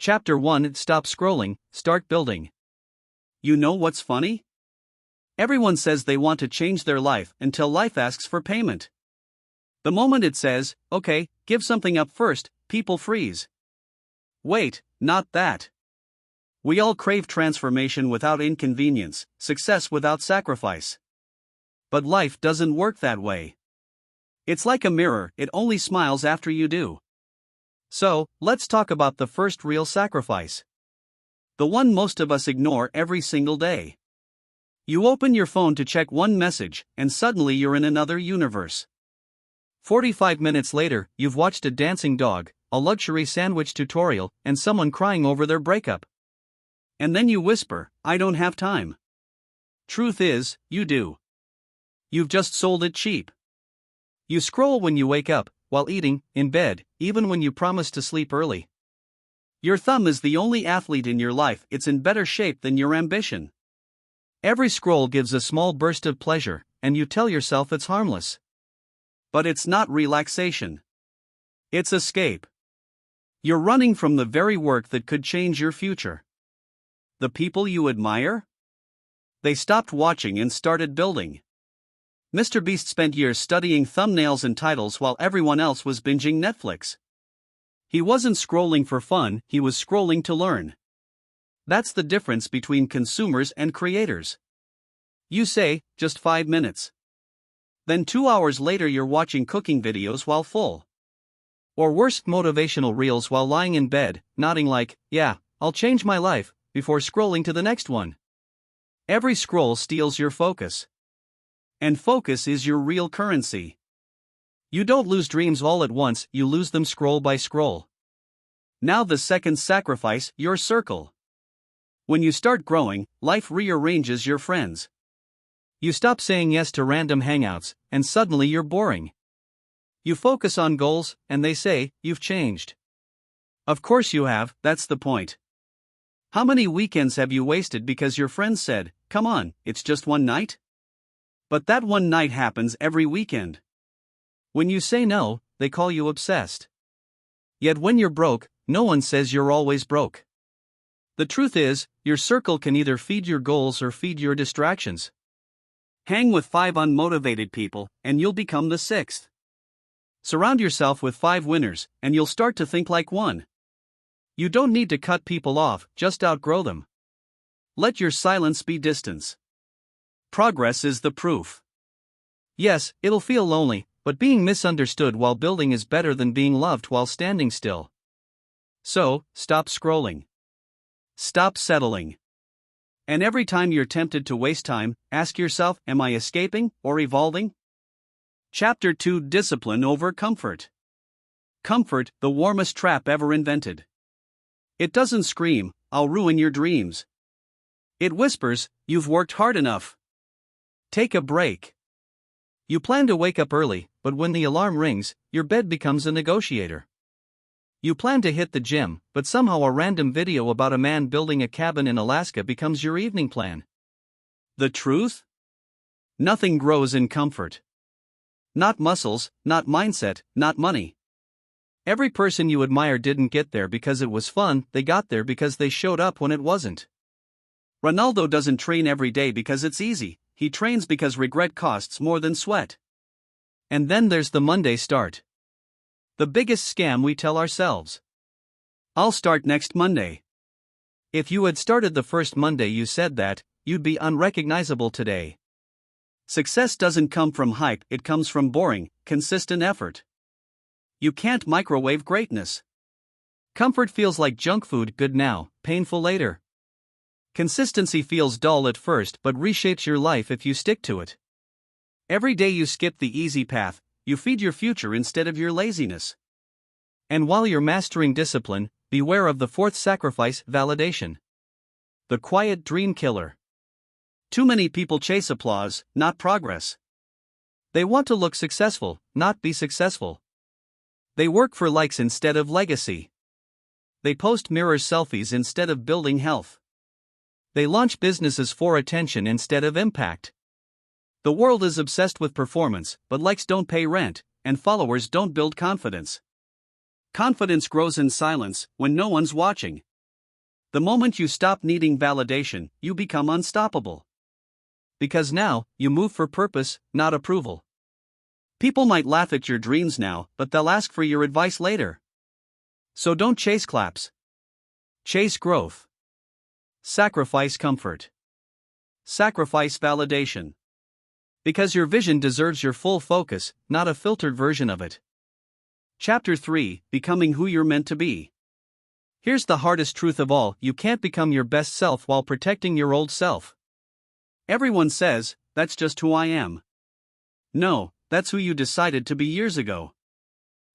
Chapter 1: Stop scrolling, start building. You know what's funny? Everyone says they want to change their life until life asks for payment. The moment it says, okay, give something up first, people freeze. Wait, not that. We all crave transformation without inconvenience, success without sacrifice. But life doesn't work that way. It's like a mirror, it only smiles after you do. So, let's talk about the first real sacrifice. The one most of us ignore every single day. You open your phone to check one message, and suddenly you're in another universe. 45 minutes later, you've watched a dancing dog, a luxury sandwich tutorial, and someone crying over their breakup. And then you whisper, I don't have time. Truth is, you do. You've just sold it cheap. You scroll when you wake up, while eating, in bed, even when you promise to sleep early. Your thumb is the only athlete in your life, it's in better shape than your ambition. Every scroll gives a small burst of pleasure, and you tell yourself it's harmless. But it's not relaxation. It's escape. You're running from the very work that could change your future. The people you admire? They stopped watching and started building. Mr. Beast spent years studying thumbnails and titles while everyone else was binging Netflix. He wasn't scrolling for fun, he was scrolling to learn. That's the difference between consumers and creators. You say, just 5 minutes. Then 2 hours later you're watching cooking videos while full. Or worse, motivational reels while lying in bed, nodding like, yeah, I'll change my life, before scrolling to the next one. Every scroll steals your focus. And focus is your real currency. You don't lose dreams all at once, you lose them scroll by scroll. Now the second sacrifice, your circle. When you start growing, life rearranges your friends. You stop saying yes to random hangouts, and suddenly you're boring. You focus on goals, and they say, you've changed. Of course you have, that's the point. How many weekends have you wasted because your friends said, come on, it's just one night? But that one night happens every weekend. When you say no, they call you obsessed. Yet when you're broke, no one says you're always broke. The truth is, your circle can either feed your goals or feed your distractions. Hang with 5 unmotivated people, and you'll become the 6th. Surround yourself with 5 winners, and you'll start to think like one. You don't need to cut people off, just outgrow them. Let your silence be distance. Progress is the proof. Yes, it'll feel lonely, but being misunderstood while building is better than being loved while standing still. So, stop scrolling. Stop settling. And every time you're tempted to waste time, ask yourself, am I escaping or evolving? Chapter 2: Discipline over comfort. Comfort, the warmest trap ever invented. It doesn't scream, I'll ruin your dreams. It whispers, you've worked hard enough. Take a break. You plan to wake up early, but when the alarm rings, your bed becomes a negotiator. You plan to hit the gym, but somehow a random video about a man building a cabin in Alaska becomes your evening plan. The truth? Nothing grows in comfort. Not muscles, not mindset, not money. Every person you admire didn't get there because it was fun, they got there because they showed up when it wasn't. Ronaldo doesn't train every day because it's easy. He trains because regret costs more than sweat. And then there's the Monday start. The biggest scam we tell ourselves. I'll start next Monday. If you had started the first Monday you said that, you'd be unrecognizable today. Success doesn't come from hype, it comes from boring, consistent effort. You can't microwave greatness. Comfort feels like junk food, good now, painful later. Consistency feels dull at first but reshapes your life if you stick to it. Every day you skip the easy path, you feed your future instead of your laziness. And while you're mastering discipline, beware of the fourth sacrifice, validation. The quiet dream killer. Too many people chase applause, not progress. They want to look successful, not be successful. They work for likes instead of legacy. They post mirror selfies instead of building health. They launch businesses for attention instead of impact. The world is obsessed with performance, but likes don't pay rent, and followers don't build confidence. Confidence grows in silence, when no one's watching. The moment you stop needing validation, you become unstoppable. Because now, you move for purpose, not approval. People might laugh at your dreams now, but they'll ask for your advice later. So don't chase claps. Chase growth. Sacrifice comfort. Sacrifice validation. Because your vision deserves your full focus, not a filtered version of it. Chapter 3: Becoming Who You're Meant to Be. Here's the hardest truth of all: you can't become your best self while protecting your old self. Everyone says, "That's just who I am." No, that's who you decided to be years ago.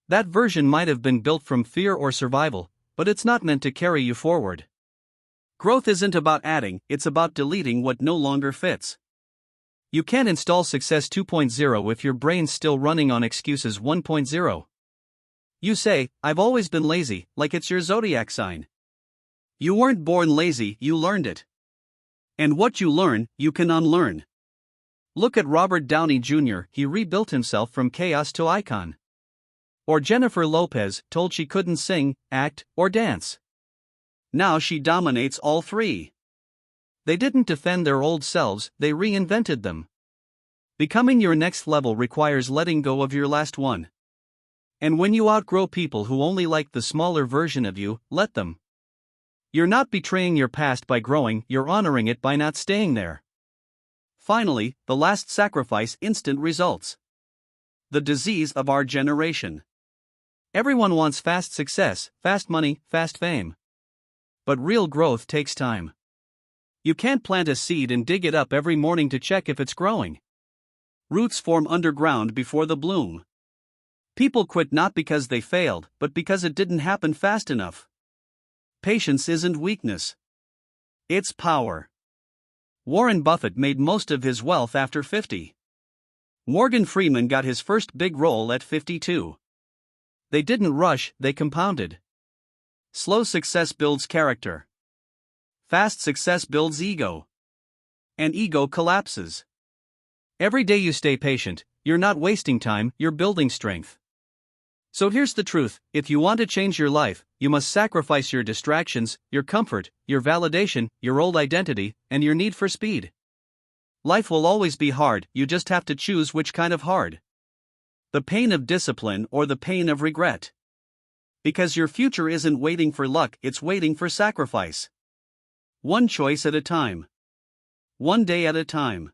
That version might have been built from fear or survival, but it's not meant to carry you forward. Growth isn't about adding, it's about deleting what no longer fits. You can't install Success 2.0 if your brain's still running on excuses 1.0. You say, "I've always been lazy," like it's your zodiac sign. You weren't born lazy, you learned it. And what you learn, you can unlearn. Look at Robert Downey Jr., he rebuilt himself from chaos to icon. Or Jennifer Lopez, told she couldn't sing, act, or dance. Now she dominates all three. They didn't defend their old selves, they reinvented them. Becoming your next level requires letting go of your last one. And when you outgrow people who only like the smaller version of you, let them. You're not betraying your past by growing, you're honoring it by not staying there. Finally, the last sacrifice: instant results. The disease of our generation. Everyone wants fast success, fast money, fast fame. But real growth takes time. You can't plant a seed and dig it up every morning to check if it's growing. Roots form underground before the bloom. People quit not because they failed, but because it didn't happen fast enough. Patience isn't weakness. It's power. Warren Buffett made most of his wealth after 50. Morgan Freeman got his first big role at 52. They didn't rush, they compounded. Slow success builds character. Fast success builds ego. And ego collapses. Every day you stay patient, you're not wasting time, you're building strength. So here's the truth: if you want to change your life, you must sacrifice your distractions, your comfort, your validation, your old identity, and your need for speed. Life will always be hard, you just have to choose which kind of hard. The pain of discipline or the pain of regret. Because your future isn't waiting for luck, it's waiting for sacrifice. One choice at a time. One day at a time.